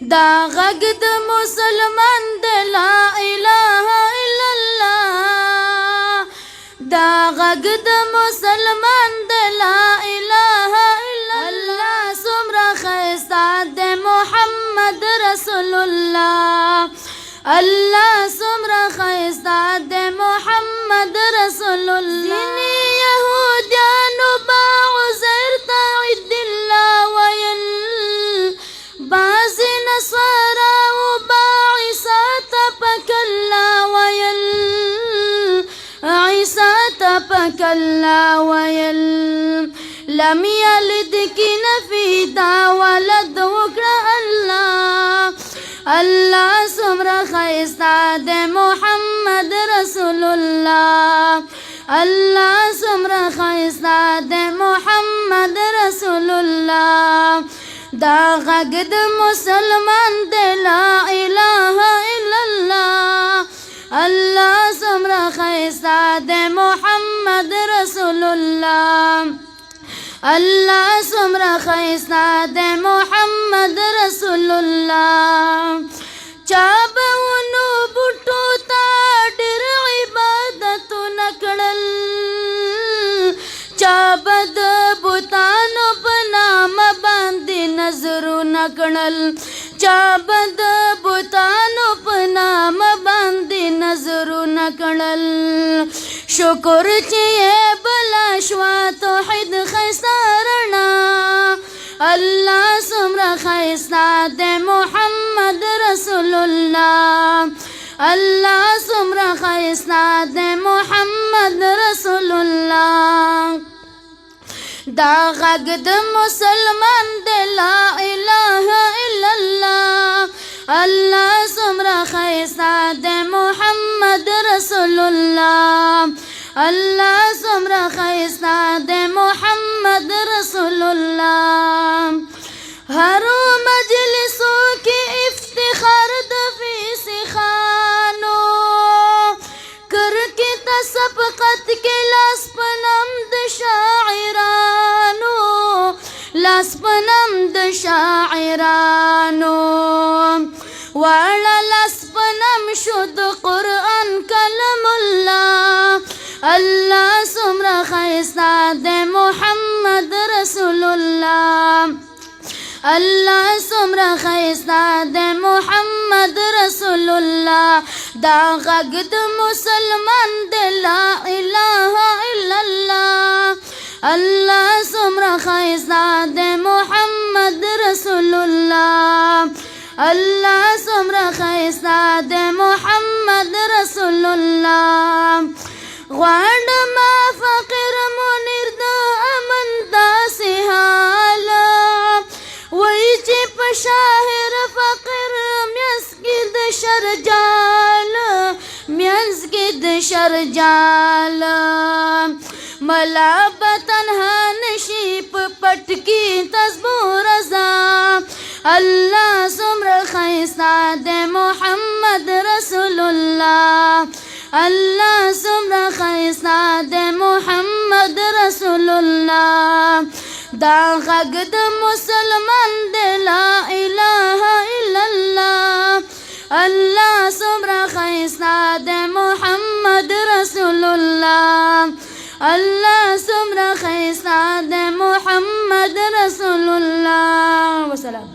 دا غږ د مسلمان د لا اله الا الله دا غږ د مسلمان د لا اله الا الله څومره ښایسته د محمد رسول الله الله څومره ښایسته د محمد رسول الله ځینې یهودیانو به عزیر ته عید الله ویل بعضې نصاراو به عیسی ته پک الله ویل عیسی ته پک الله ویل لم یلد کې نفي دا ولد وکړه الله الله څومره ښایسته د محمد رسول الله الله څومره ښایسته د محمد رسول الله دا غږ د مسلمان د لا اله الا الله الله څومره ښایسته د محمد رسول الله الله څومره ښایسته د محمد رسول الله چا به ونو بوټو ته ډېر عبادتونه کړل چا به د بوتانو په نامه باندې نظرونه کړل چا به د بوتانو په نامه باندې نظرونه کړل شکر چې یې بلا شوه توحید ښایسته رڼا الله څومره ښایسته د محمد رسول الله الله څومره ښایسته د محمد رسول الله دا غږ د مسلمان د لا اله الا الله الله څومره ښایسته د محمد رسول الله الله څومره ښایسته د محمد رسول الله هرو مجلسو کې افتخار د فیسخانو کر کې تسبقت کې لاس پنم د شاعرانو لاس پنم د شاعرانو واړه لاس پنم شو د قرآن کلم الله الله څومره ښایسته د محمد رسول الله الله څومره ښایسته د محمد رسول الله دا غږ د مسلمان د لا اله الا الله الله څومره ښایسته د محمد رسول الله الله څومره ښایسته د محمد رسول الله غواړمه فقیر منیر د امن داسې حاله وایي چې په شاهر فقیر منځ کې د شرجاله منځ کې د شرجاله ملا به تنها نشي په پټ کې تسبو رضا الله څومره ښایسته د محمد رسول الله الله څومره ښایسته د محمد رسول الله دا غږ د مسلمان د لا اله الا الله الله څومره ښایسته د محمد رسول الله الله څومره ښایسته د محمد رسول الله وسلام